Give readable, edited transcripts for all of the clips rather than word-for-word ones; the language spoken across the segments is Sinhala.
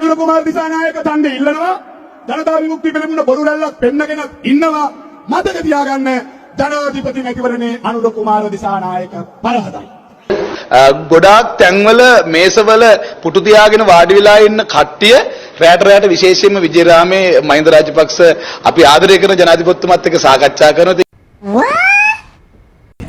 අනුර කුමාර දිසානායක ඡන්දය ඉල්ලනවා. ජනතා විමුක්ති පෙරමුණ බොරු රැල්ලක් පෙන්නගෙන ඉන්නවා. මතක තියාගන්න ජනාධිපති මැතිවරණේ අනුර කුමාර දිසානායක පරාදයි. ගොඩාක් තැන්වල මේසවල පුටු තියාගෙන වාඩි වෙලා ඉන්න කට්ටිය රැට විශේෂයෙන්ම විජේරාමේ මහින්ද රාජපක්ෂ අපි ආදරය කරන ජනාධිපතිතුමත් එක්ක සාකච්ඡා කරනවා.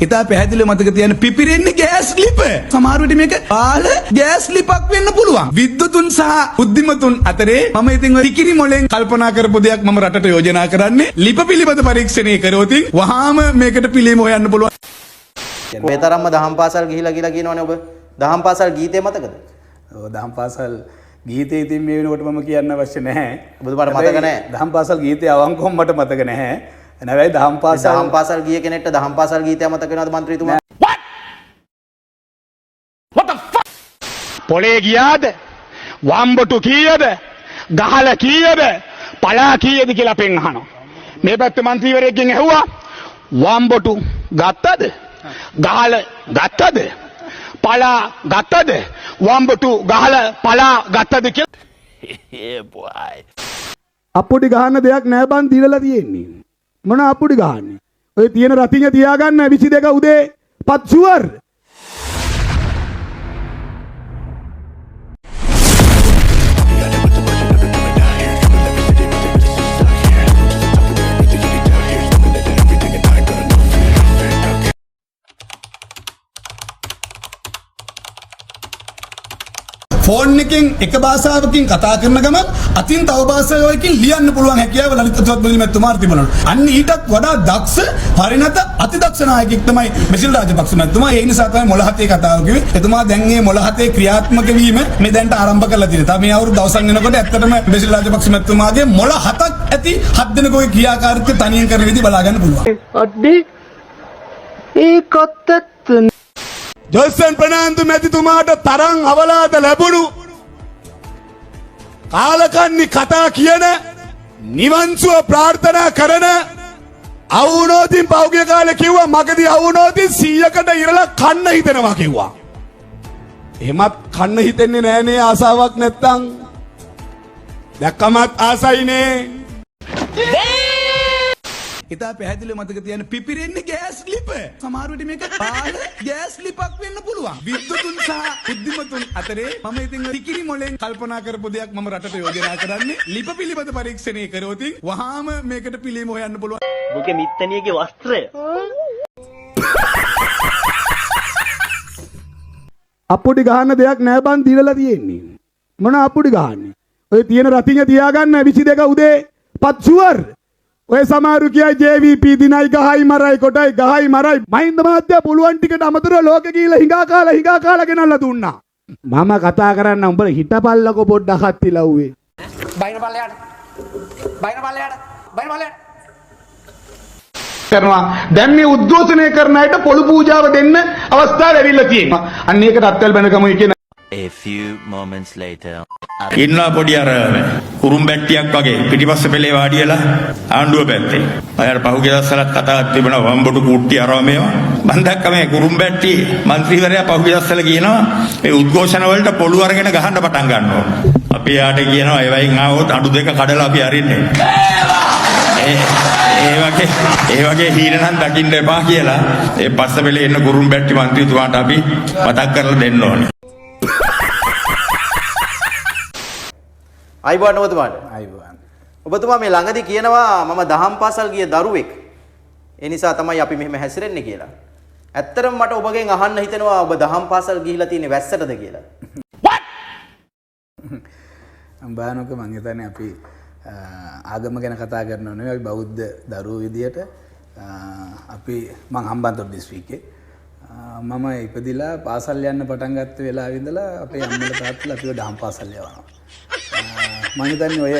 ඉතා පැහැදිලිව මතක තියාගන්න පිපිරෙන්නේ ගෑස් ලිප. සමහර විට මේක බාල ගෑස් ලිපක් වෙන්න පුළුවන්. විද්වතුන් සහ බුද්ධිමතුන් අතරේ මම ඉතින් ටිකිරි මොලෙන් කල්පනා කරපු දෙයක් මම රටට යෝජනා කරන්නේ ලිප පිළිබඳ පරීක්ෂණය කරොත් වහාම මේකට පිළිම හොයන්න පුළුවන්. මේ තරම්ම දහම් පාසල් ගිහිලා කියනවනේ ඔබ. දහම් පාසල් ගීතේ මතකද? ඔව් දහම් පාසල් ගීතේ ඉතින් මේ වෙනකොට මම කියන්න අවශ්‍ය නැහැ. ඔබතුමාට මතක නැහැ. දහම් පාසල් ගීතේ අවංකවම මට මතක නැහැ. නැවයි දහම් පාසල් ගිය කෙනෙක්ට දහම් පාසල් ගීතය මතක වෙනවද මන්ත්‍රීතුමා? What the fuck? පොලේ ගියාද? වම්බටු කීයද? ගහල කීයද? පලා කීයද කියලා අපෙන් අහනවා. මේ පැත්තේ മന്ത്രിවරයෙක්ගෙන් ඇහුවා වම්බටු ගත්තද? ගහල ගත්තද? පලා ගත්තද? වම්බටු ගහල පලා ගත්තද කියලා. අපොඩි ගහන්න දෙයක් නෑ බන් දිරලා තියෙන්නේ. මොන අපුඩි ගහන්නේ? ඔය තියෙන රතිඤ්ඤ තියාගන්න 22 උදේ පත් ෂුවර්. ෆෝන් එකෙන් එක භාෂාවකින් කතා කරන ගමන් අතින් තව භාෂාවකින් ලියන්න පුළුවන් හැකියාව ලලිත මැතිතුමාට තිබුණා. අන්න ඊටත් වඩා දක්ෂ පරිණත අතිදක්ෂ නායකයෙක් තමයි මෙසිල් රාජපක්ෂ මැතිතුමා. ඒ නිසා තමයි මොළ හතේ කතාව කිව්වේ. එතුමා දැන් මේ මොළ හතේ ක්‍රියාත්මක වීම මේ දැන්ට ආරම්භ කරලා තියෙනවා. මේ අවුරුදු දවසක් වෙනකොට ඇත්තටම මෙසිල් රාජපක්ෂ මැතිතුමාගේ මොළ හතක් ඇති 7 දෙනෙකුගේ ක්‍රියාකාරීත්වය තනියෙන් කරන විදිහ බලා ගන්න පුළුවන්. අඩේ ඒකත් ජොල්සන් ප්‍රනාන්දු මැතිතුමාට තරම් අවලාද ලැබුණු කාලකන්ණි කතා කියන නිවන්සුව ප්‍රාර්ථනා කරන අවුනෝතින් පෞගිය කාලේ කිව්වා මගදී අවුනෝතින් 100කට ඉරලා කන්න හිතෙනවා කිව්වා. එහෙමත් කන්න හිතෙන්නේ නෑනේ ආසාවක් නැත්තම්. දැක්කමත් ආසයිනේ. ඉතා පැහැදිලිව මතක තියාගන්න පිපිරෙන්නේ ගෑස් ලිප. සමහර විට මේක බාල ගෑස් ලිපක් වෙන්න පුළුවන්. විද්වතුන් සහ බුද්ධිමතුන් අතරේ මම ඉතින් ටිකිරි මොලෙන් කල්පනා කරපු දෙයක් මම රටට යෝජනා කරන්නේ ලිප පිළිබඳ පරීක්ෂණය කරොත් වහාම මේකට පිළිම හොයන්න පුළුවන්. මොකේ මිත්තණියගේ වස්ත්‍රය අපුඩි ගහන්න දෙයක් නෑ බන් දිරලා තියෙන්නේ. මොන අපුඩි ගහන්නේ? ඔය තියෙන රතිඤ්ඤ තියාගන්න 22 උදේ පත් ෂුවර්. ඔය සමහරු කියයි JVP දිනයි ගහයි මරයි කොටයි ගහයි මරයි මහින්ද මහත්තයා පුළුවන් ටිකට අමතරව ලෝකෙ ගිහිල්ලා හිඟා කාලා ගෙනල්ලා දුන්නා. මම කතා කරන්න උඹලා හිටපල්ලකෝ පොඩ්ඩක් හත්තිලව්වේ. බයින පල්ලයට. කරනවා. දැන් මේ උද්ඝෝෂණය කරන අයට පොළු පූජාව දෙන්න අවස්ථාව ලැබිලා තියෙනවා. අන්න ඒකට අත්වල බැනගමුයි කියන. A few moments later. ඉන්නවා පොඩි අර කුරුම්බැට්ටියක් වගේ පිටිපස්ස පෙළේ වාඩි වෙලා ආණ්ඩුව පැත්තේ. අයර පහුගිය දවස්වලත් කතාවක් තිබුණා වම්බොටු කුට්ටි අරව මේවා. මම දැක්ක මේ කුරුම්බැට්ටි മന്ത്രിවරයා පහුගිය දවස්වල කියනවා මේ උද්ඝෝෂණ වලට පොළු අරගෙන ගහන්න පටන් ගන්නවා. අපි යාට කියනවා ඒ වයින් ආවොත් අඩු දෙක කඩලා අපි අරින්නේ. ඒ වගේ හීනනම් දකින්න එපා කියලා ඒ පස්ස පෙළේ ඉන්න කුරුම්බැට්ටි മന്ത്രിතුමාට අපි මතක් කරලා දෙන්න ඕනේ. අයිබෝන් ඔබතුමාට. අයිබෝන්. ඔබතුමා මේ ළඟදී කියනවා මම දහම් පාසල් ගිය දරුවෙක්. ඒ නිසා තමයි අපි මෙහෙම හැසිරෙන්නේ කියලා. ඇත්තටම මට ඔබගෙන් අහන්න හිතෙනවා ඔබ දහම් පාසල් ගිහිලා තියෙන්නේ වැස්සටද කියලා. What? අම්බානක මං හිතන්නේ අපි ආගම ගැන කතා කරනවා නෙවෙයි අපි බෞද්ධ දරුවෝ විදියට අපි මං හම්බන්තොට දිස්ත්‍රික්කේ මම ඉපදිලා පාසල් යන්න පටන් ගත්ත වෙලාවෙ ඉඳලා අපේ අම්මලා තාත්තලා අපිව දහම් පාසල් යවනවා. මම හිතන්නේ ඔය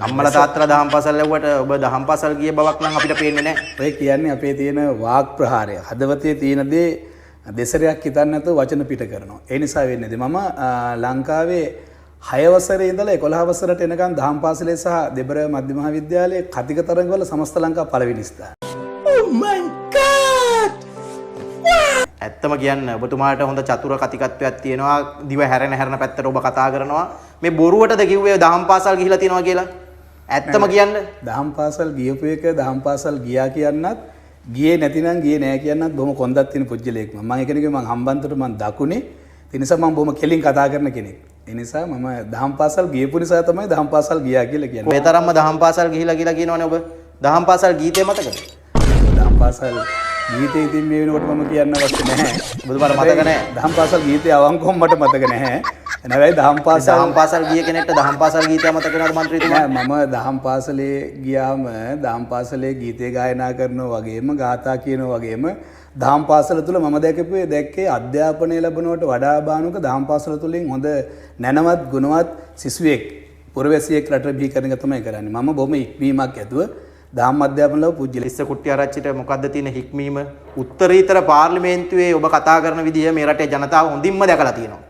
අම්මලා තාත්තලා දහම් පාසල් යවුවට ඔබ දහම් පාසල් ගිය බවක් නම් අපිට පේන්නේ නැහැ. ඔය කියන්නේ අපේ තියෙන වාග් ප්‍රහාරය. හදවතේ තියෙන දේ දෙසරයක් හිතන්න නැතුව වචන පිට කරනවා. ඒ නිසා වෙන්නේ මම ලංකාවේ 6 වසරේ ඉඳලා 11 වසරට එනකන් දහම් පාසලේ සහ දෙබර මධ්‍ය මහාවිද්‍යාලයේ කතික තරඟවල සමස්ත ලංකා පළවෙනි ස්ථාන. Oh my god! ඇත්තම කියන්න ඔබතුමාට හොඳ චතුර කතිකත්වයක් තියෙනවා. දිව හැරෙන පැත්තට ඔබ කතා කරනවා. මේ බොරුවටද කිව්වේ දහම් පාසල් ගිහිලා තියෙනවා කියලා? ඇත්තම කියන්න. දහම් පාසල් ගියපු එක දහම් පාසල් ගියා කියන්නත් ගියේ නැතිනම් ගියේ නෑ කියන්නත් බොහොම කොන්දක් තියෙන පුජ්‍යලෙක් මම. මම ඒකනේ මම හම්බන්තොට මම දකුණේ. ඒ නිසා මම බොහොම කෙලින් කතා කරන කෙනෙක්. ඒ නිසා මම දහම් පාසල් ගියපු නිසා තමයි දහම් පාසල් ගියා කියලා කියන්නේ. මේ තරම්ම දහම් පාසල් ගිහිලා කියලා කියනවනේ ඔබ. දහම් පාසල් ගීතය මතකද? දහම් පාසල් ගීතේ ඉතින් මේ වෙනකොට මම කියන්න අවශ්‍ය නැහැ. ඔබතුමාට මතක නැහැ. දහම් පාසල් ගීතේ අවංකවම මට මතක නැහැ. නැවයි දහම් පාසල් ගිය කෙනෙක්ට දහම් පාසල් ගීතය මතක වෙනවද මන්ත්‍රීතුමා? මම දහම් පාසලේ ගියාම දහම් පාසලේ ගීතේ ගායනා කරනවා වගේම ගාථා කියනවා වගේම දහම් පාසල තුල මම දැක්කේ අධ්‍යාපනය ලැබනවට වඩා බානුක දහම් පාසල තුලින් හොඳ නැනවත් ගුණවත් සිසුවෙක් පුරවැසියෙක් රට බිහිකරන එක තමයි කරන්නේ. මම බොහොම ඉක්මීමක් ඇතුව දහම් අධ්‍යාපන ලැබ පුජ්‍යල ඉස්ස කුට්ටිආරච්චිට මොකද්ද තියෙන හික්මීම? උත්තරීතර පාර්ලිමේන්තුවේ ඔබ කතා කරන විදිය මේ රටේ ජනතාව හොඳින්ම දැකලා තියෙනවා.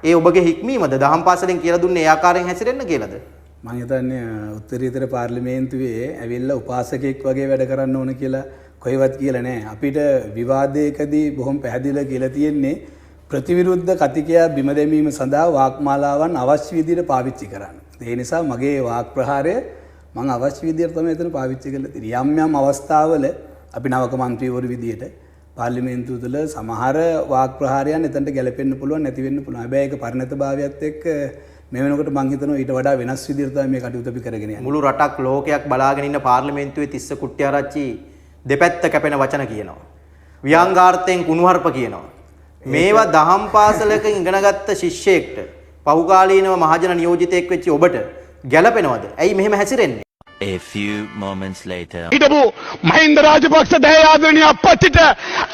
ඒ ඔබගේ හික්මීමද දහම් පාසලෙන් කියලා දුන්නේ ඒ ආකාරයෙන් හැසිරෙන්න කියලාද? මම හිතන්නේ උත්තරීතර පාර්ලිමේන්තුවේ ඇවිල්ලා උපාසකෙක් වගේ වැඩ කරන්න ඕන කියලා කොහෙවත් කියලා නැහැ. අපිට විවාදයකදී බොහොම පැහැදිලිව කියලා තියෙන්නේ ප්‍රතිවිරුද්ධ කතිකයා බිම දැමීම සඳහා වාක්මාලාවන් අවශ්‍ය විදිහට පාවිච්චි කරන්න. ඒ නිසා මගේ වාක් ප්‍රහාරය මම අවශ්‍ය විදිහට තමයි එතන පාවිච්චි කරලා තියෙන්නේ. යම් යම් අවස්ථාවල අපි නවක മന്ത്രിවරු විදිහට පාර්ලිමේන්තුව තුළ සමහර වාක් ප්‍රහාරයන් එතනට ගැලපෙන්න පුළුවන් නැති වෙන්න පුළුවන්. හැබැයි ඒක පරිණතභාවයත් එක්ක මේ වෙනකොට මම හිතනවා ඊට වඩා වෙනස් විදිහට තමයි මේ කටයුතු අපි කරගෙන යන්නේ. මුළු රටක් ලෝකයක් බලාගෙන ඉන්න පාර්ලිමේන්තුවේ තිස්ස කුට්ටිආරච්චි දෙපැත්ත කැපෙන වචන කියනවා. ව්‍යංගාර්ථයෙන් කුණුහරුප කියනවා. මේවා දහම් පාසලක ඉගෙනගත්ත ශිෂ්‍යයෙක්ට පහුකාලීනව මහජන නියෝජිතයෙක් වෙච්ච ඔබට ගැලපෙනවද? ඇයි මෙහෙම හැසිරෙන්නේ? A few moments later. හිටපු මහින්ද රාජපක්ෂ දයාදරණීය අපච්චිට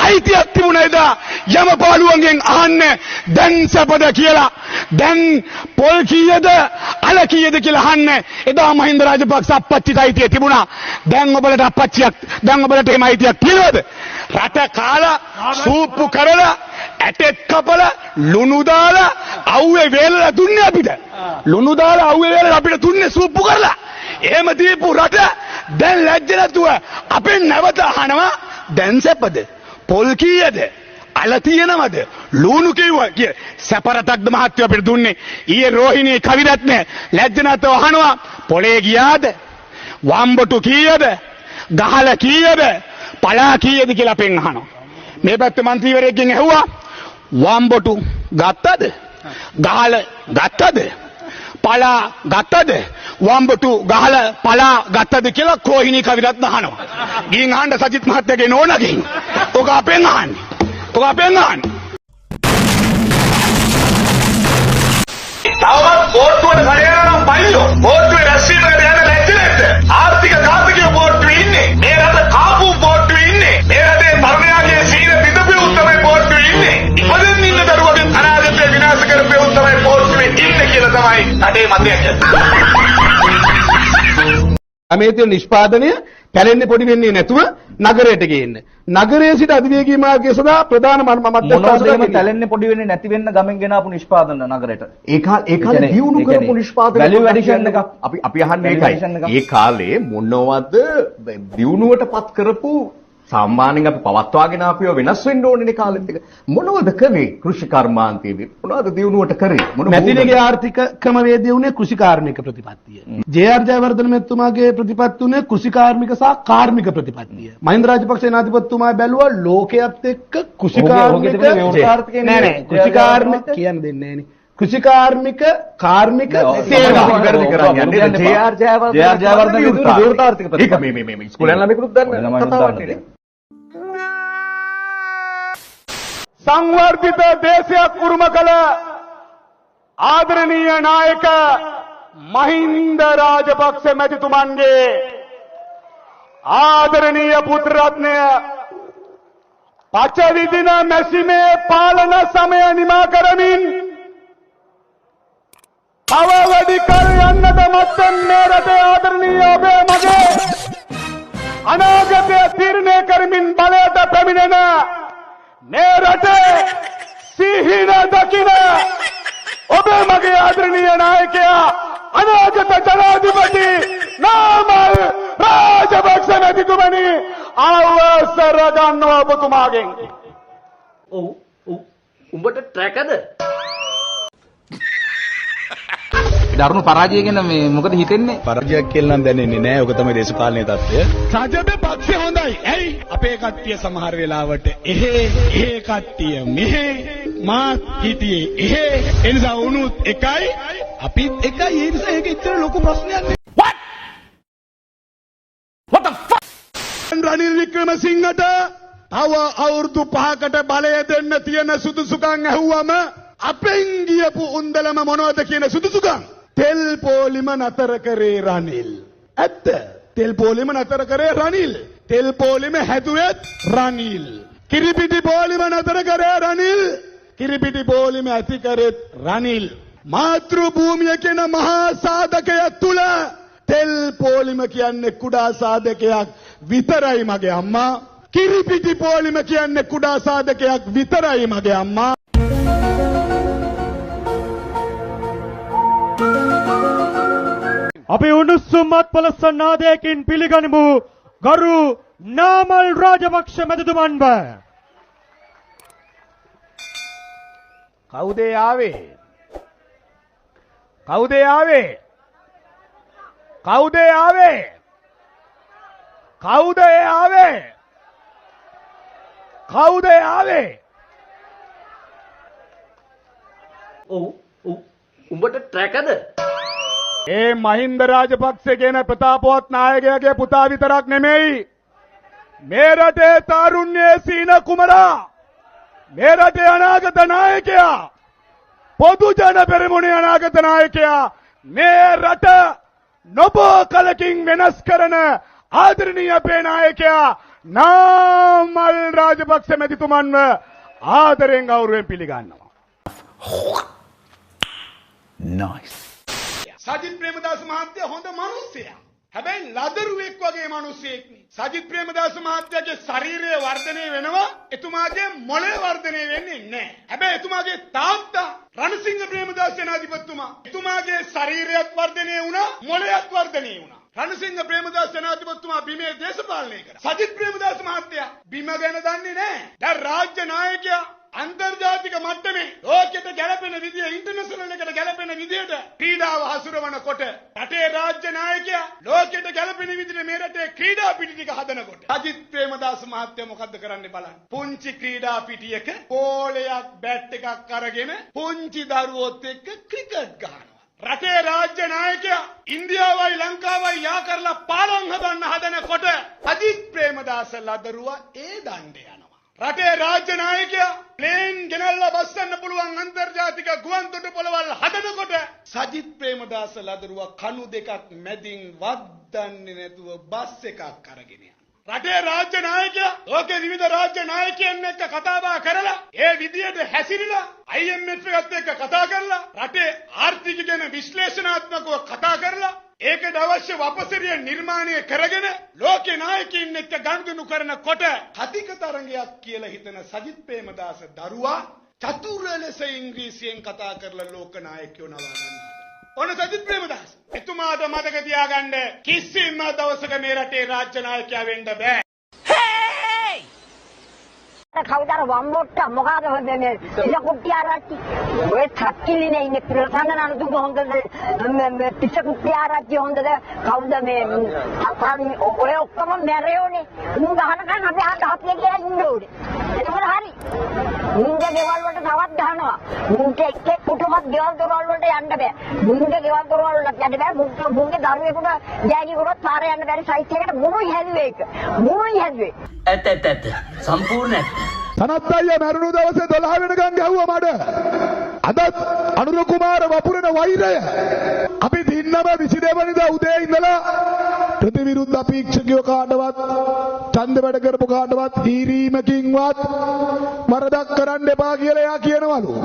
අයිතියක් තිබුණේද යමපාලුවන්ගෙන් අහන්න දැන් සැපද කියලා දැන් පොල් කීයද අල කීයද කියලා අහන්න එදා මහින්ද රාජපක්ෂ අපච්චිට අයිතිය තිබුණා දැන් ඔබලට අපච්චියක් දැන් ඔබලට එහෙම අයිතියක් තියෙනවද රට කාලා සූප්පු කරලා ඇටෙක් කපලා ලුණු දාලා අවුවේ වේලලා දුන්නේ අපිට ලුණු දාලා අවුවේ වේලලා අපිට දුන්නේ සූප්පු කරලා එහෙම දීපු රට දැන් ලැජ්ජ නැතුව අපෙන් නැවත අහනවා දැන් සැපද පොල් කීයද අල තියෙනවද ලුණු කිව්වා කිය සැපරතක්ද මහත්වයා අපිට දුන්නේ ඊයේ රෝහිණී කවිරත්න ලැජ්ජ නැතුව අහනවා පොලේ ගියාද වම්බටු කීයද ගහල කීයද පලා කීයද කියලා අපෙන් අහනවා මේ පැත්තේ മന്ത്രിවරයෙක්ගෙන් ඇහුවා වම්බටු ගත්තද ගහල ගත්තද පලා ගත්තද වම්බටු ගහල පලා ගත්තද කියලා රෝහිණී කවිරත්න අහනවා. ගිහින් අහන්න සජිත් මහත්තයාගේ නෝනාගෙන්. ඔක අපෙන් අහන්නේ. ඔක අපෙන් අහන්නේ. තවමත් බෝට්ටුවට සරියනවා නම් පයිලෝ. බෝට්ටුවේ රැස්වීමකට යන ලැජ්ජ නැද්ද? ආර්ථික ඝාතකයෝ බෝට්ටුවේ ඉන්නේ. මේ රට කාපු බෝට්ටුවේ ඉන්නේ. මේ රටේ තරුණයාගේ සීල පිටපු උත්තමයි බෝට්ටුවේ ඉන්නේ. ඉපදෙන්න ඉන්න දරුවගේ අනාගතය විනාශ කරපු උත්තමයි බෝට්ටුවේ ඉන්නේ කියලා තමයි රටේ මතය. අමේතිය නිෂ්පාදනය පැලෙන්නේ පොඩි වෙන්නේ නැතුව නගරයට ගේන්න. නගරයේ සිට අධිවේගී මාර්ගය සඳහා ප්‍රධාන මධ්‍යස්ථාන පැලෙන්නේ පොඩි වෙන්නේ නැති වෙන්න ගමෙන් ගෙනාපු නිෂ්පාදන නගරයට. ඒ කාලේ දියුණු කරපු නිෂ්පාදන වැලියු ඇඩිෂන් එකක් අපි අහන්නේ ඒකයි. ඒ කාලේ මොනවද දියුණුවටපත් කරපු සාමාන්‍යයෙන් අපි පවත්වාගෙන ආපියව වෙනස් වෙන්න ඕනේ කාලෙත් එක. මොනවද කරේ කෘෂි කර්මාන්තයේදී? මොනවද දියුණුවට කරේ? මැතිණිගේ ආර්ථික ක්‍රමවේදය උනේ කෘෂි කාර්මික ප්‍රතිපත්තිය. ජේ.ආර්. ජයවර්ධන මැතිතුමාගේ ප්‍රතිපත්තිය උනේ කෘෂි කාර්මික සහ කාර්මික ප්‍රතිපත්තිය. මහින්ද රාජපක්ෂ සේනාධිපතිතුමා බැලුවා ලෝකයේත් එක්ක කෘෂි කාර්මික නෑ කෘෂි කාර්මික කියන්න දෙන්නේ නෑනේ. කෘෂි කාර්මික සේවා වැඩි කරන්නේ ජේ.ආර්. ජයවර්ධන විරුද්ධ ආර්ථික ප්‍රතිපත්තිය. ඒක මේ ඉස්කෝලේ ළමයිකුත් දන්න කතාවක් නේ. සංවර්ධිත දේශයක් උරුම කළ ආදරණීය නායක මහින්ද රාජපක්ෂ මැතිතුමන්ගේ ආදරණීය පුත්‍ර රත්නය පච විදින මැසිමේ පාලන සමය නිමා කරමින් තව වැඩි කල යන්නට මත්තෙන් මේ රටේ ආදරණීය ඔබේ මගේ අනාගතය තීරණය කරමින් බලයට පැමිණෙන මේ රටේ සිහින දකින ඔබේ මගේ ආදරණීය නායකයා අනාගත ජනාධිපති නාමල් රාජපක්ෂ මැතිතුමනි අවසර ගන්නවා ඔබතුමාගෙන්. උඹට ට්‍රැකද? දරුණු පරාජය ගැන මේ මොකද හිතෙන්නේ? පරාජයක් කියලා නම් දැනෙන්නේ නැහැ. ඔක තමයි දේශපාලනයේ තත්ත්වය. රජබේ පක්ෂේ හොඳයි. ඇයි? අපේ කට්ටිය සමහර වෙලාවට එහෙ කට්ටිය මෙහෙ මා හිටියේ එහෙ එනිසා උනුත් එකයි අපිත් එකයි. ඒ නිසා ඒක ඉතර ලොකු ප්‍රශ්නයක් නෙවෙයි. What the fuck? රනිල් වික්‍රමසිංහට තව අවුරුදු 5කට බලය දෙන්න තියෙන සුදුසුකම් ඇහුවම අපෙන් ගියපු උන්දලම මොනවද කියන සුදුසුකම්? තෙල් පොලිම නතර කරේ රනිල්. ඇත්ත. තෙල් පොලිම නතර කරේ රනිල්. තෙල් පොලිම හැදුවෙත් රනිල්. කිරිපිටි පොලිම නතර කරේ රනිල්. කිරිපිටි පොලිම ඇති කරෙත් රනිල්. මාතෘ භූමිය කියන මහා සාධකය තුල තෙල් පොලිම කියන්නේ කුඩා සාධකයක් විතරයි මගේ අම්මා. කිරිපිටි පොලිම කියන්නේ කුඩා සාධකයක් විතරයි මගේ අම්මා. අපි උණුසුම්මත් පලසනාදයකින් පිළිගනිමු ගරු නාමල් රාජපක්ෂ මැතිතුමන්ව. කවුද ආවේ? කවුද ආවේ? කවුද ආවේ? කවුද ආවේ? කවුද ආවේ? උඹට ට්‍රැකද? ඒ මහින්ද රාජපක්ෂ කියන ප්‍රතාපවත් නායකයාගේ පුතා විතරක් නෙමෙයි. මේ රටේ තාරුණ්‍යයේ සීන කුමරා. මේ රටේ අනාගත නායකයා. පොදු ජන පෙරමුණේ අනාගත නායකයා. මේ රට නොබෝ කලකින් වෙනස් කරන ආදරණීය අපේ නායකයා නාමල් රාජපක්ෂ මැතිතුමන්ව ආදරෙන් ගෞරවයෙන් පිළිගන්නවා. Nice. සජිත් ප්‍රේමදාස මහත්තයා හොඳ මිනිසෙක්. හැබැයි ලදරුවෙක් වගේ මිනිසෙක් නේ. සජිත් ප්‍රේමදාස මහත්තයාගේ ශරීරය වර්ධනය වෙනවා. එතුමාගේ මොළය වර්ධනය වෙන්නේ නැහැ. හැබැයි එතුමාගේ තාත්තා රණසිංහ ප්‍රේමදාස සේනාධිපතිතුමා එතුමාගේ ශරීරයත් වර්ධනය වුණා, මොළයත් වර්ධනය වුණා. රණසිංහ ප්‍රේමදාස සේනාධිපතිතුමා බිමේ දේශපාලනය කරා. සජිත් ප්‍රේමදාස මහත්තයා බිම ගැන දන්නේ නැහැ. දැන් රාජ්‍ය නායකයා අන්තර්ජාතික මට්ටමේ ලෝකෙට ගැලපෙන විදිය ඉන්ටර්නැෂනල් එකට ගැලපෙන විදියට ක්‍රීඩාව හසුරවනකොට රටේ රාජ්‍ය නායකයා ලෝකෙට ගැලපෙන විදිහට මේ රටේ ක්‍රීඩා පිටි ටික හදනකොට සජිත් ප්‍රේමදාස මහත්තයා මොකද්ද කරන්නේ බලන්න. පුංචි ක්‍රීඩා පිටියක බෝලයක් බැට් එකක් අරගෙන පුංචි දරුවොත් එක්ක ක්‍රිකට් ගහනවා. රටේ රාජ්‍ය නායකයා ඉන්දියාවයි ලංකාවයි යා කරලා පාලම් හදනකොට සජිත් ප්‍රේමදාස ලදරුවා ඒ දණ්ඩේ යනවා. රටේ රාජ්‍ය නායකයා ප්ලේන් ගෙනල්ලා බස්සන්න පුළුවන් අන්තර්ජාතික ගුවන් තොටුපළවල් හදනකොට සජිත් ප්‍රේමදාස ලදරුවා කණු දෙකක් මැදින් වද්දන්නේ නැතුව බස් එකක් අරගෙන යනවා. රටේ රාජ්‍ය නායකයා ලෝකේ විවිධ රාජ්‍ය නායකයන් එක්ක කතා බහ කරලා ඒ විදියට හැසිරিলা IMF එකත් එක්ක කතා කරලා රටේ ආර්ථිකය ගැන විශ්ලේෂණාත්මකව කතා කරලා ඒකට අවශ්‍ය වපසරිය නිර්මාණය කරගෙන ලෝකේ නායකයින් එක්ක ගනුදෙනු කරනකොට කතික තරංගයක් කියලා හිතන සජිත් ප්‍රේමදාස දරුවා චතුර ලෙස ඉංග්‍රීසියෙන් කතා කරලා ලෝක නායකයෝ නවා ගන්නවා. ඔන්න සජිත් ප්‍රේමදාස එතුමාට මතක තියාගන්න කිසිම දවසක මේ රටේ රාජ්‍ය නායකයා වෙන්න බෑ. කවුදාර වම්බොට්ට මොකද හොදන්නේ ඉල කුට්ටිආරච්චි ඔය 탁කිලිනේ ඉන්නේ පිරසන්නන දුක හොඳද පිට කුට්ටිආරච්චි හොඳද කවුද මේ ඔය ඔක්කොම මැරෙෝනේ උන් ගහනකන් අපි හප්පිය කියලා ඉන්න ඕනේ එතකොට හරි මුංග ගෙවල් වලට තවත් ගහනවා මුංට එක්ක කුටුමත් ගෙවල් දොරවල් වලට යන්න බෑ මුංග ගෙවල් දොරවල් වලට යන්න බෑ මුංගේ දරුවෙකුට ජෑණි කරොත් පාරේ යන්න බැරි සයිස් එකකට මුණුයි හැදුවේ ඒක මුණුයි හැදුවේ ඇත්ත සම්පූර්ණ සනත් අයියා මරුණු දවසේ 12 වෙනකන් ගැහුවා මඩ. අදත් අනුර කුමාර වපුරන වෛරය අපි දින්නම 22 වෙනිදා උදේ ඉඳලා ප්‍රතිවිරුද්ධ අපේක්ෂකයෝ කාටවත් ඡන්ද වැඩ කරපු කාටවත් හීරීමකින්වත් වරදක් කරන්න එපා කියලා එයා කියනවලු.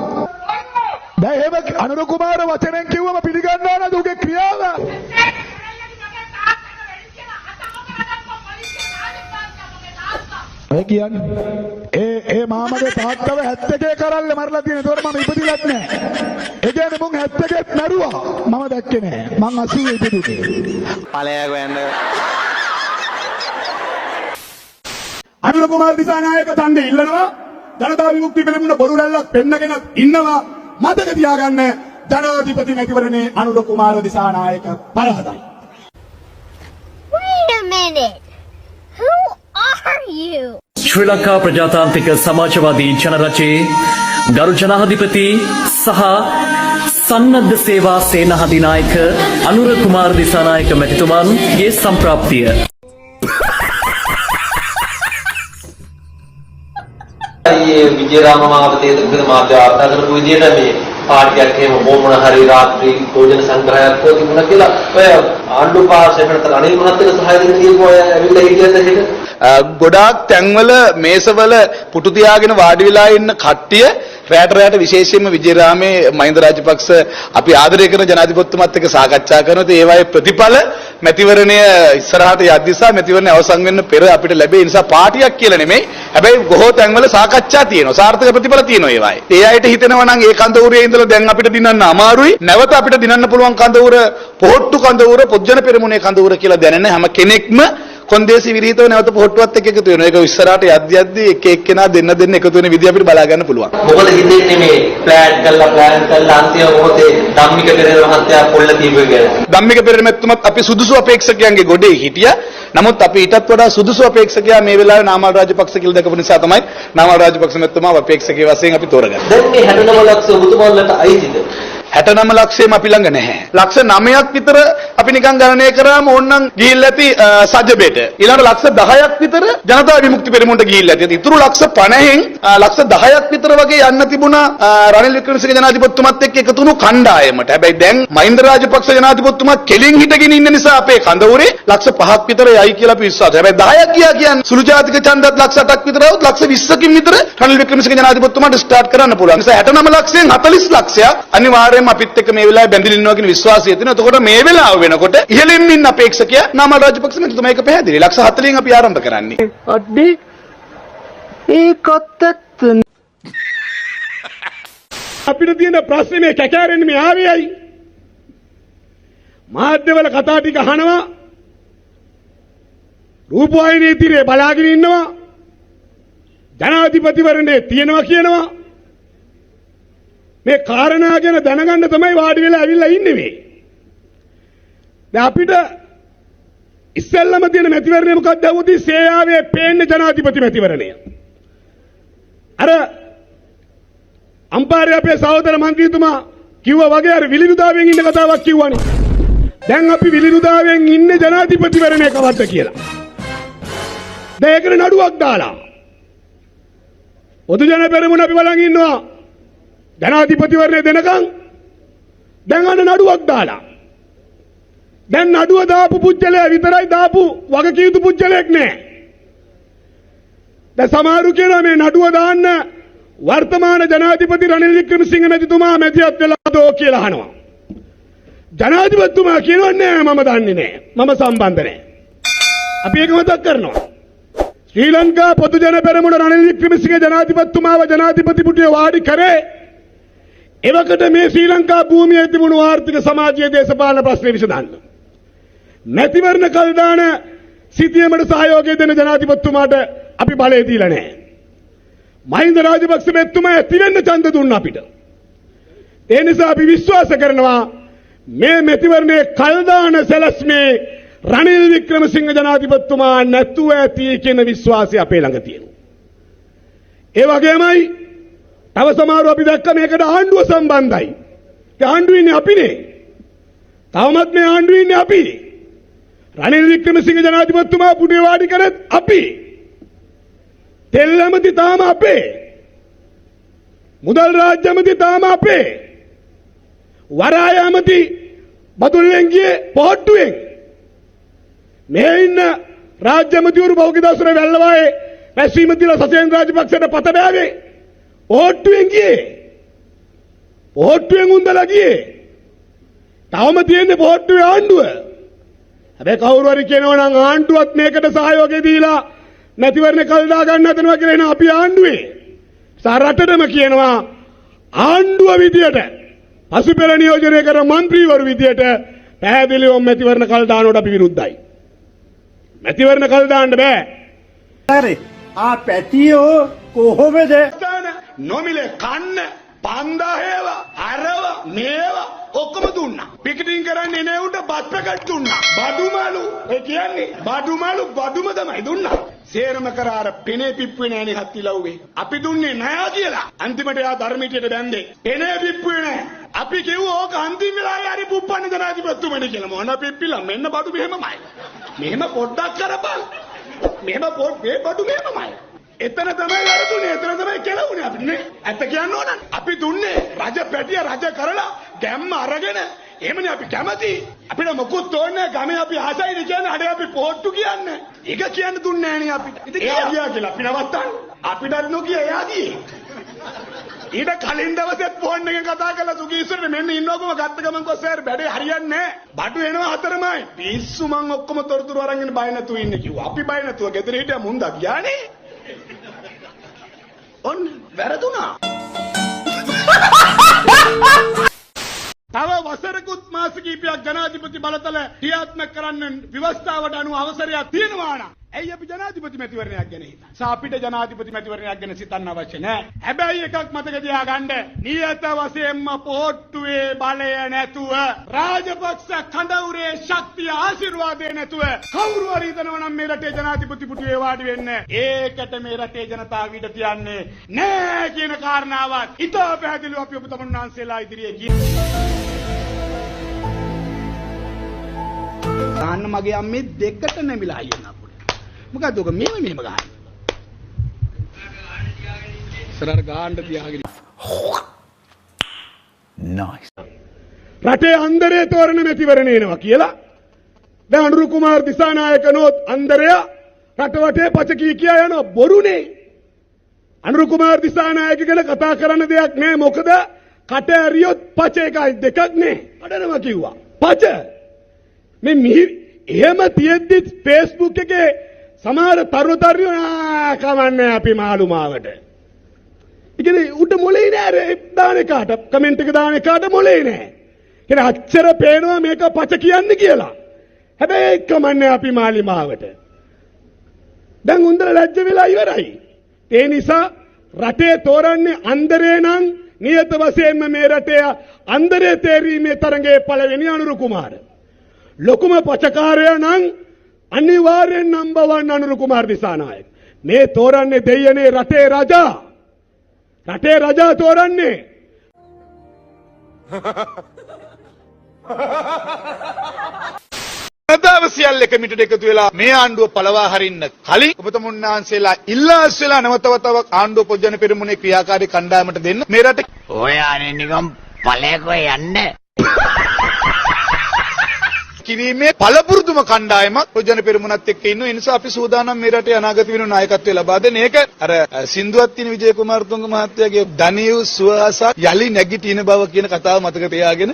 දැන් එහෙම අනුර කුමාර වචනෙන් කිව්වම පිළිගන්නවා නේද උගේ ක්‍රියාව? ඒ කියන්නේ ඒ මාමගේ තාත්තව 71 කරල්ල මරලා තියෙන. ඒතකොට මම ඉපදිලත් නැහැ. ඒ කියන්නේ මුන් 71ත් මරුවා. මම දැක්කේ නැහැ. මං 80 ඉපදුනේ. ඵලයක් වෙන්න. අනුර කුමාර දිසානායක තණ්ඩේ ඉල්ලනවා. ජනතා විමුක්ති පෙරමුණ බොරු රැල්ලක් පෙන්නගෙන ඉන්නවා. මතක තියාගන්න ජනාධිපති මැතිවරණේ Anura Kumara Dissanayake පරාදයි. Wait a minute. Who are you? ශ්‍රී ලංකා ප්‍රජාතාන්ත්‍රික සමාජවාදී ජනරජයේ ගරු ජනාධිපති සහ සන්නද්ධ සේවා සේනාධිනායක අනුර කුමාර දිසානායක මැතිතුමන්ගේ සම්ප්‍රාප්තිය. විජේරාම මාවතේ දුකද මාධ්‍ය වාර්තා කරපු විදිහට මේ පාටියක් එහෙම මොමන හරි රාත්‍රී භෝජන සංග්‍රහයක් තිබුණා කියලා ඔය ආණ්ඩු පාසලේ වෙනතන අනිල් මහත්තයා සහාය දෙන්න කියපු අය ඇවිල්ලා හිටියද හෙට ගොඩාක් තැන්වල මේසවල පුටු තියාගෙන වාඩි වෙලා ඉන්න කට්ටිය රැට විශේෂයෙන්ම විජේරාමේ මහින්ද රාජපක්ෂ අපි ආදරය කරන ජනාධිපතිතුමත් එක්ක සාකච්ඡා කරනකොට ඒවායේ ප්‍රතිඵල මැතිවරණය ඉස්සරහට යද්දිසා මැතිවරණය අවසන් වෙන්න පෙර අපිට ලැබෙයි. නිසා පාටියක් කියලා නෙමෙයි. හැබැයි බොහෝ තැන්වල සාකච්ඡා තියෙනවා. සාර්ථක ප්‍රතිඵල තියෙනවා ඒවායේ. ඒ අයට හිතෙනවා නම් ඒ කඳවුරේ ඉඳලා දැන් අපිට දිනන්න අමාරුයි. නැවත අපිට දිනන්න පුළුවන් කඳවුර පොහොට්ටු කඳවුර පොත්ජන පෙරමුණේ කඳවුර කියලා දැනෙන හැම කෙනෙක්ම කොන්දේසි විරීතව නැවත පොහොට්ටුවත් එක්ක එකතු වෙනවා. ඒක ඉස්සරහට යද්දි එක එක්කෙනා දෙන්න එකතු වෙන විදිහ අපිට බලා ගන්න පුළුවන්. මොකද හිතෙන්නේ මේ ප්ලෑන් කරලා අන්තිම මොහොතේ ධම්මික පෙරේර මහත්තයා පොල්ල දීපු එක. ධම්මික පෙරේර මැතිතුමත් අපි සුදුසු අපේක්ෂකයන්ගේ ගොඩේ හිටියා. නමුත් අපි ඊටත් වඩා සුදුසු අපේක්ෂකයා මේ වෙලාවේ නාමල් රාජපක්ෂ කියලා දැකපු නිසා තමයි නාමල් රාජපක්ෂ මැතිතුමාව අපේක්ෂකයෙක් වශයෙන් අපි තෝරගන්නේ. දැන් මේ 69 ලක්ෂ ඔබතුමාලට අයිතිද? 69 ලක්ෂයම අපි ළඟ නැහැ. ලක්ෂ 9ක් විතර අපි නිකන් ගණනය කරාම ඕනනම් ගිහිල්ලා ඇති සජබෙට. ඊළඟ ලක්ෂ 10ක් විතර ජනතා විමුක්ති පෙරමුණට ගිහිල්ලා ඇති. ඉතුරු ලක්ෂ 50න් ලක්ෂ 10ක් විතර වගේ යන්න තිබුණා රනිල් වික්‍රමසිංහ ජනාධිපතිතුමත් එක්ක එකතු වුණු කණ්ඩායමට. හැබැයි දැන් මහින්ද රාජපක්ෂ ජනාධිපතිතුමා කෙලින් හිටගෙන ඉන්න නිසා අපේ කඳවුරේ ලක්ෂ 5ක් විතර යයි කියලා අපි විශ්වාසයි. හැබැයි 10ක් ගියා කියන්නේ සුළු ජාතික ඡන්දත් ලක්ෂ 8ක් විතර આવුත් ලක්ෂ 20කින් විතර රනිල් වික්‍රමසිංහ ජනාධිපතිතුමාට ස්ටාර්ට් කරන්න පුළුවන්. නිසා 69 ලක්ෂයෙන් 40 ලක්ෂයක් අනිවාර්යයෙන්ම අපිත් එක්ක මේ වෙලාවේ බැඳිලා ඉන්නවා කියන විශ්වාසය තියෙනවා. එතකොට මේ වෙලාව වෙනකොට ඉහළින් ඉන්න අපේක්ෂකයා නාමල් රාජපක්ෂ මැතිතුමා එක පැහැදිලි. ලක්ෂ 40න් අපි ආරම්භ කරන්නේ. අඩේ ඒකත් ඇත්ත. අපිට තියෙන ප්‍රශ්නේ මේ කැකෑරෙන්නේ මේ ආවේයි. මාධ්‍යවල කතා ටික අහනවා. රූපවාහිනියේ තිරේ බලාගෙන ඉන්නවා. ජනාධිපතිවරණේ තියෙනවා කියනවා. මේ කාරණා ගැන දැනගන්න තමයි වාඩි වෙලා ඇවිල්ලා ඉන්නේ මේ. දැන් අපිට ඉස්සෙල්ලම තියෙන මැතිවරණය මොකක්ද වුදී සේයාවේ පේන්නේ ජනාධිපති මැතිවරණය. අර අම්පාරේ අපේ සහෝදර මන්ත්‍රීතුමා කිව්වා වගේ අර විලිනුදාවෙන් ඉන්න කතාවක් කිව්වනේ. දැන් අපි විලිනුදාවෙන් ඉන්නේ ජනාධිපතිවරණය කවද්ද කියලා. දැන් ඒකට නඩුවක් දාලා. පොදු ජන පෙරමුණ අපි බලන් ඉන්නවා. ජනාධිපතිවරණය දෙනකන් දැන් අන්න නඩුවක් දාලා. දැන් නඩුව දාපු පුජ්‍යලයා විතරයි දාපු වගකීතු පුජ්‍යලයක් නෑ. දැන් සමහරු කියනවා මේ නඩුව දාන්න වර්තමාන ජනාධිපති රනිල් වික්‍රමසිංහ මැතිතුමා මැදිහත් වෙලා දෝ කියලා අහනවා. ජනාධිපතිතුමා කියනවා නෑ මම දන්නේ නෑ. මම සම්බන්ධ නෑ. අපි ඒක මතක් කරනවා. ශ්‍රී ලංකා පොදු ජන පෙරමුණ රනිල් වික්‍රමසිංහ ජනාධිපතිතුමාව ජනාධිපති පුටුවේ වාඩි කරේ එවකට මේ ශ්‍රී ලංකා භූමියේ තිබුණු ආර්ථික සමාජීය දේශපාලන ප්‍රශ්න විසඳන්න. මැතිවරණ කල් දාන සිටියමට සහයෝගය දෙන ජනාධිපතිතුමාට අපි බලය දීලා නැහැ. මහින්ද රාජපක්ෂ මැතිතුමා ඇති වෙන්න ඡන්ද දුන්නා අපිට. ඒ නිසා අපි විශ්වාස කරනවා මේ මැතිවරණයේ කල් දාන සැලැස්මේ රනිල් වික්‍රමසිංහ ජනාධිපතිතුමා නැතුව ඇති කියන විශ්වාසය අපේ ළඟ තියෙනවා. ඒ වගේමයි තව සමහරව අපි දැක්ක මේකට ආණ්ඩුව සම්බන්ධයි. ඒ ආණ්ඩුවේ ඉන්නේ අපිනේ. තවමත් මේ ආණ්ඩුවේ ඉන්නේ අපි. රනිල් වික්‍රමසිංහ ජනාධිපතිතුමා පුටුවේ වාඩි කරත් අපි. තෙල් ඇමති තාම අපේ. මුදල් රාජ්‍ය ඇමති තාම අපේ. වරාය ඇමති බදුල්ලෙන් ගියේ පොහොට්ටුවෙන්. මේ ඉන්න රාජ්‍ය ඇමතිවරු බෞද්ධ දවසර වැල්ලවායේ රැස්වීම දීලා සසේන් රාජපක්ෂට පත බෑවේ. පොහොට්ටුවෙන් ගියේ. පොහොට්ටුවෙන් උන්දලා ගියේ. තවම තියෙන්නේ පොහොට්ටුවේ ආණ්ඩුව. හැබැයි කවුරු හරි කියනවා නම් ආණ්ඩුවත් මේකට සහයෝගය දීලා මැතිවරණ කල් දා ගන්න හදනවා කියලා එන අපි ආණ්ඩුවේ. සාරටටම කියනවා ආණ්ඩුව විදියට පසුපෙළ නියෝජනය කරන മന്ത്രിවරු විදියට පැහැදිලිව මැතිවරණ කල් දානවට අපි විරුද්ධයි. මැතිවරණ කල් දාන්න බෑ. හරි. ආ පැටියෝ කොහොමද නොමිලේ කන්න 5000 අරව මේවා ඔක්කොම දුන්නා. පිකටින් කරන්නේ නෙවුට බත් පැකට් දුන්නා. බඩුමාළු ඒ කියන්නේ බඩුමාළු බඩුම තමයි දුන්නා. සේරම කරාර පෙනේ පිප්පුවේ නෑනේ හත්තිලව්වේ. අපි දුන්නේ නෑ කියලා. අන්තිමට යා ධර්මිටියට බැන්දේ. පෙනේ පිප්පුවේ නෑ. අපි කිව්වා ඕක අන්තිම වෙලාවේ හරි පුප්පන්න ජනාධිපතිතුමනි කියලා. මොන පිප්පිලා මෙන්න බඩු මෙහෙමමයි. මෙහෙම පොඩ්ඩක් කරපන්. මෙහෙම මේ බඩු මෙහෙමමයි. එතන තමයි වැරදුනේ. එතන තමයි කෙලවුනේ අපිට නේ. ඇත්ත කියන්න ඕන. අපි දුන්නේ රජ පැටිය රජ කරලා ගැම්ම අරගෙන එහෙමනේ අපි කැමති. අපිට මොකුත් ඕනේ ගමේ අපි ආසයිද කියන්නේ අඩේ අපි පොට්ටු කියන්නේ. ඒක කියන්න දුන්නේ නෑනේ අපිට. එයා ගියා කියලා අපි නවත්තන්න. අපිට නොකිය එයා ගියේ. ඊට කලින් දවසෙත් ෆෝන් එකෙන් කතා කරලා සුගීස්වරට මෙන්න ඉන්නකොම ගත්ත ගමන් කො සර් බඩේ හරියන්නේ නෑ. බඩු එනවා හතරමයි. පිස්සු මං ඔක්කොම තොරතුරු අරගෙන බය නැතුව ඉන්නේ කිව්වා. අපි බය නැතුව ගෙදර හිටියා මුන්දා ගියානේ. ඔන්න වැරදුනා. තව වසරකුත් මාස කිහිපයක් ජනාධිපති බලතල ක්‍රියාත්මක කරන්න ව්‍යවස්ථාවට අනුව අවසරයක් තියෙනවා නම් ඇයි අපි ජනාධිපති මැතිවරණයක් ගැන හිතන්නේ? අපිට ජනාධිපති මැතිවරණයක් ගැන සිතන්න අවශ්‍ය නැහැ. හැබැයි එකක් මතක තියාගන්න. නියත වශයෙන්ම පොට්ටුවේ බලය නැතුව රාජපක්ෂ කඳවුරේ ශක්තිය ආශිර්වාදේ නැතුව කවුරු හරි හිතනවා නම් මේ රටේ ජනාධිපති පුටුවේ වාඩි වෙන්න ඒකට මේ රටේ ජනතාව ඊට තියන්නේ නෑ කියන කාරණාවත් ඉතා පැහැදිලිව අපි ඔබ තමුන්නාන්සේලා ඉදිරියේ තාන්න මගේ අම්මේ දෙකට නැමිලා අයියන අපුඩ. මොකද ඔක මෙහෙම ගහන්නේ. සරාර ගාන්න තියාගෙන. nice. රටේ අන්දරේ තෝරන මැතිවරණ එනවා කියලා. දැන් අනුරු කුමාර දිසානායකනොත් අන්දරය රටවටේ පච කියා යන බොරුනේ. අනුරු කුමාර දිසානායක ගැන කතා කරන්න දෙයක් නෑ. මොකද කට ඇරියොත් පච එකයි දෙකක් නේ. අඩනවා කිව්වා. පච මේ එහෙම තියෙද්දි Facebook එකේ සමහර තරුණයෝ කවන්නේ අපි මාළුමාවට. ඉතින් උඩ මොලේ නෑ දාන එකට කමෙන්ට් එක දාන එකට මොලේ නෑ. කියන අච්චර පේනවා මේක පච කියන්නේ කියලා. හැබැයි කමන්නේ අපි මාළුමාවට. දැන් උන්දර ලැජ්ජ වෙලා ඉවරයි. ඒ නිසා රටේ තෝරන්නේ අන්දරේ නම් නියත වශයෙන්ම මේ රටේ අන්දරේ තේරීමේ තරඟයේ පළවෙනි අනුරු කුමාර. ලොකුම පචකාරය නම් අනිවාර්යෙන් නම්බර් 1 අනුරු කුමාර දිසානායක. මේ තෝරන්නේ දෙයනේ රටේ රජා. රටේ රජා තෝරන්නේ. ජනතාව සියල්ල එක මිටට එකතු වෙලා මේ ආණ්ඩුව පළවා හරින්න කලින් ඔබතුමුන්නාන්සේලා ඉල්ලාස් වෙලා නැවතවතාවක් ආණ්ඩුව පොජ්ජන පෙරමුණේ ක්‍රියාකාරී කණ්ඩායමට දෙන්න. මේ රට ඔයානේ නිකම් ඵලයකෝ යන්නේ. කිරීමේ පළපුරුදුම කණ්ඩායමක් පොජ්ජන පෙරමුණත් එක්ක ඉන්න. ඒ නිසා අපි සූදානම් මේ රටේ අනාගත වෙන නායකත්වය ලබා දෙන්න. ඒක අර සින්දුවක් තියෙන විජය කුමාරතුංග මහත්තයාගේ දනියු සුවහස යලි නැගිටින බව කියන කතාව මතක තියාගෙන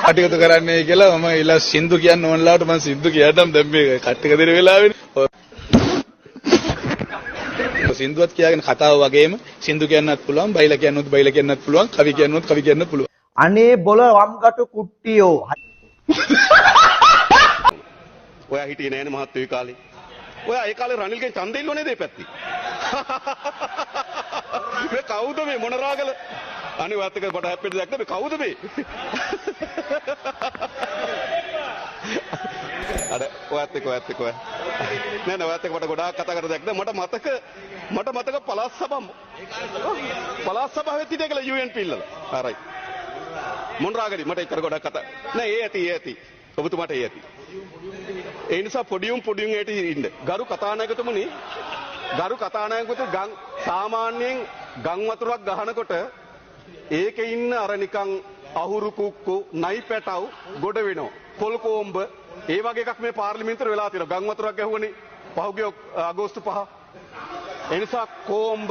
කටයුතු කරන්නේ කියලා මම ඉලා සින්දු කියන්න ඕනලාට මම සින්දු කියන්නම් දැන් මේ කට්ටික දෙන වෙලාවෙනේ. සින්දුවත් කියාගෙන කතාව වගේම සින්දු කියන්නත් පුළුවන්, බයිලා කියන්නත් බයිලා කියන්නත් පුළුවන්, කවි කියන්නත් කවි කියන්නත් පුළුවන්. අනේ බොල වම්ගටු කුට්ටියෝ. ඔයා හිටියේ නෑනේ මහත්තයෝ ඒ කාලේ. ඔයා ඒ කාලේ රනිල්ගෙන් ඡන්දෙ ඉල්ලුවේ නේද ඒ පැත්තේ? මේ කවුද මේ මොනරාගල? අනේ ඔයත් එක්ක කොට හැප්පෙන්න දෙයක් නෑ මේ කවුද මේ? අර ඔයත් එක්ක නෑ නෑ ඔයත් එක්ක මට ගොඩාක් කතා කරලා දෙයක් නෑ මට මතක පළාත් සභාවේ හිටියේ කියලා UNP ඉල්ලලා. හරි. මොනරාගලි මට එක්ක ගොඩාක් කතා නෑ ඒ ඇති ඔබතුමාට ඒ ඇති. ඒ නිසා පොඩියුම් ඇටි ඉන්න. ගරු කතානායකතුමනි ගම් සාමාන්‍යයෙන් ගම් වතුරක් ගහනකොට ඒකේ ඉන්න අර නිකන් අහුරු කුක්කු නයි පැටව් ගොඩ වෙනවා. පොල් කොම්බ ඒ වගේ එකක් මේ පාර්ලිමේන්තුවේ වෙලා තියෙනවා. ගම් වතුරක් ගැහුවනේ පහුගිය අගෝස්තු 5. ඒ නිසා කොම්බ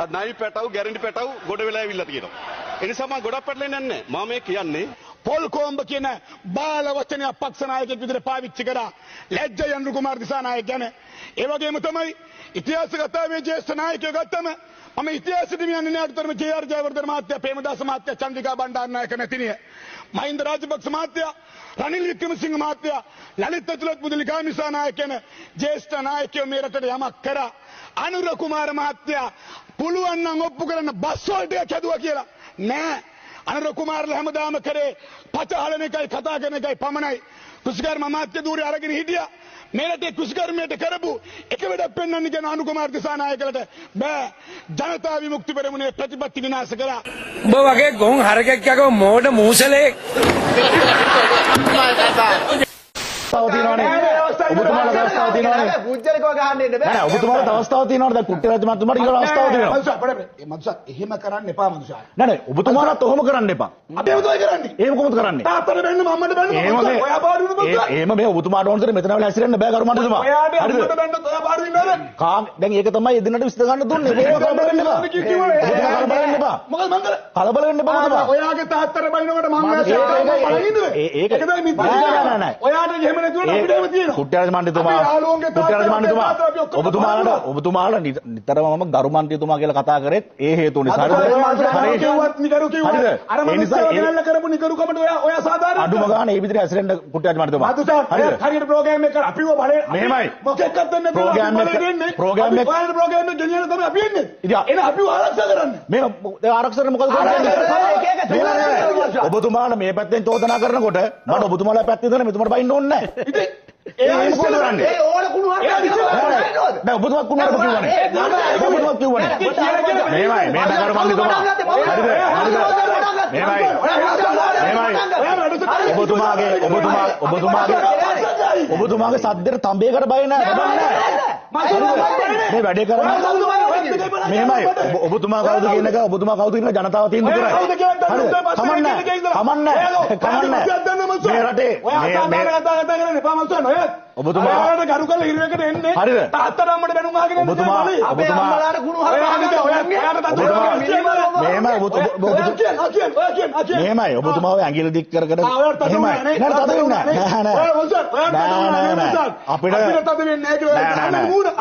නයි පැටව් ගැරන්ටි පැටව් ගොඩ වෙලා ඇවිල්ලා තියෙනවා. ඒ නිසා මම ගොඩක් පැටලෙන්නේ නැහැ. මම මේ කියන්නේ පොල් කොම්බ කියන බාල වචනයක් පක්ෂ නායකයෙක් විදිහට පාවිච්චි කරා. ලැජ්ජයි අනුරු කුමාර දිසානායක ගැන. ඒ වගේම තමයි ඉතිහාස කතාවේ ජ්‍යෙෂ්ඨ නායකයෝ ගත්තම මම ඉතිහාසෙට යන්නේ නෑ අතරම ජේ.ආර්. ජයවර්ධන මහත්තයා, ප්‍රේමදාස මහත්තයා, චන්ද්‍රිකා බණ්ඩාරනායක මැතිණිය, මහින්ද රාජපක්ෂ මහත්තයා, රනිල් වික්‍රමසිංහ මහත්තයා, ලලිත් ඇතුළත් මුදලි කාමිසා නායක කියන ජ්‍යෙෂ්ඨ නායකයෝ මේ රටට යමක් කරා. අනුර කුමාර මහත්තයා පුළුවන් නම් ඔප්පු කරන්න බස් වලට හැදුවා කියලා නෑ. අනුර කුමාරලා හැමදාම කරේ පචහලන එකයි කතා කරන එකයි පමණයි. කෘෂිකර්ම අමාත්‍ය ධූරය අරගෙන හිටියා. මේ රටේ කෘෂිකර්මයට කරපු එක වැඩක් පෙන්වන්න කියන අනු කුමාර දිසානායකලට බෑ. ජනතා විමුක්ති පෙරමුණේ ප්‍රතිපත්ති විනාශ කරා. උඹ වගේ ගොන් හරකෙක් යකෝ මෝඩ මූසලේ ඔබතුමාලට අවස්ථාව තියෙනවානේ. පුජ්‍යලකව ගහන්න එන්න බෑ. නෑ ඔබතුමාලට අවස්ථාව තියෙනවානේ. දැන් කුට්ටේ රජ මහත්මයාට ඊළඟ අවස්ථාව තියෙනවා. මනුෂ්‍ය එහෙම කරන්න එපා මනුෂ්‍ය. නෑ ඔබතුමාලත් ඔහොම කරන්න එපා. අපි එහෙම තමයි කරන්නේ. එහෙම කොහොමද කරන්නේ? තාත්තට බැන්න මම්මට බැන්න මනුෂ්‍ය. ඔයා පාඩු වෙන මනුෂ්‍ය. එහෙම මේ ඔබතුමාට ඕන දෙයක් මෙතන වෙලා හැසිරෙන්න බෑ කරු මණ්ඩලතුමා. ඔයාට අම්මට බැන්නත් ඔයා පාඩු වෙන්නේ නැහැ. දැන් ඒක තමයි එදිනට විශ්ද ගන්න දුන්නේ. ඒක කලබල වෙන්න එපා. කලබල වෙන්න එපා. මොකද මං කරා? කලබල වෙන්න එපා ඔබතුමා. ඔයාගේ තාත්තට බැන්නකොට මම ඒක තමයි මිත්‍යා. නෑ. ඔයාට එහෙම නැතුවට අපිට එහෙම තියෙනවා. කුට්ටේ රජ මණ්ඩලතුමා ඔබතුමාලට නිතරම මම ගරු මන්ත්‍රීතුමා කියලා කතා කරෙත් ඒ හේතු නිසා. හරිද? අර මිනිස්සු ගණන්ලා කරපු නිකරුකමට ඔයා සාධාරණ අඩුම ගන්න ඒ විදිහට ඇසිරෙන්න කුට්ටේ රජ මණ්ඩලතුමා. හරියට ප්‍රෝග්‍රෑම් එක අපිව බලේ මෙහෙමයි. මොකෙක්වත් දෙන්නේ ප්‍රෝග්‍රෑම් එක ඔයාලට ප්‍රෝග්‍රෑම් එක ගෙනියන්න තමයි අපි එන්නේ. එන අපිව ආරක්ෂා කරන්න. මේ ආරක්ෂාට මොකද කරන්නේ? ඔබතුමාලා මේ පැත්තෙන් චෝදනා කරනකොට මට ඔබතුමාලා පැත්තේ ඉඳලා මෙතුමාට බයින්න ඕනේ නැහැ. ඉතින් ඒ මොකද කරන්නේ? ඒ ඕන කුණු හරි නෑ ඔබතුමා කුණු හරි කිව්වනේ. ඔබතුමා කිව්වනේ. මේමයි මේ නගර මන්දිතුමා. හරිද? මේමයි. ඔබතුමාගේ සද්දෙට තඹයකට බය නැහැ. මේ වැඩේ කරන්නේ මෙහෙමයි. ඔබතුමා කවුද කියන එක ඔබතුමා කවුද කියන ජනතාව තීන්දුව කරයි. කමන්නේ. මේ රටේ ඔබතුමාට ගරු කරලා හිරුවකට එන්නේ. තාත්තට අම්මට බැනුම් අහගෙන එන්නේ. ඔබතුමාලාට කුණු මෙහෙමයි. ඔබතුමාව ඇඟිලි දික් කර කර මෙහෙමයි. නෑ තද වෙන්නේ නෑ. අපිට තද වෙන්නේ නෑ කියලා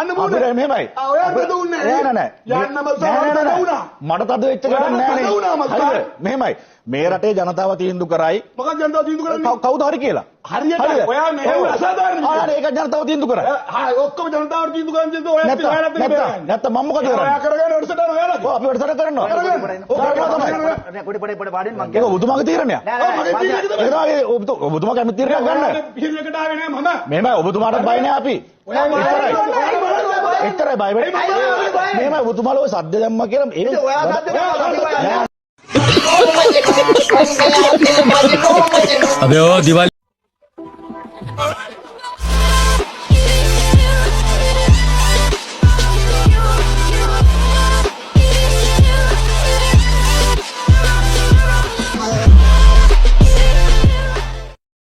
අන්න මූණ අපිට මෙහෙමයි. ඔයාට තද උන්නේ නෑ. මට තද වෙච්ච ගමන් නෑනේ. මෙහෙමයි. මේ රටේ ජනතාව තීන්දුව කරයි. මොකක්ද ජනතාව තීන්දුව කරන්නේ? කවුද හරි කියලා. හරියට ඔයා මෙහෙම අසාධාරණ. ඒක ජනතාව තීන්දුව කරයි. ඔක්කොම ජනතාවට තීන්දුව කරන්නේ ඔයාත් නැත්තම් මම මොකද කරන්නේ? ඔයා කරගෙන වැඩසටහන ඔයාලා. අපි වැඩසටහන කරනවා. ඒක ඔබතුමාගේ තීරණයක්. ඔබතුමා කැමති තීරණයක් ගන්න. පිළිවෙලකට ආවේ නෑ මම. මෙහෙමයි ඔබතුමාට බය නෑ අපි. එච්චරයි බය වෙන්නේ. මෙහෙමයි ඔබතුමාලා ඔය සද්ද දැම්මා කියලා ඒක ඔයා සද්ද දැම්මා. अबे ओ दिवाली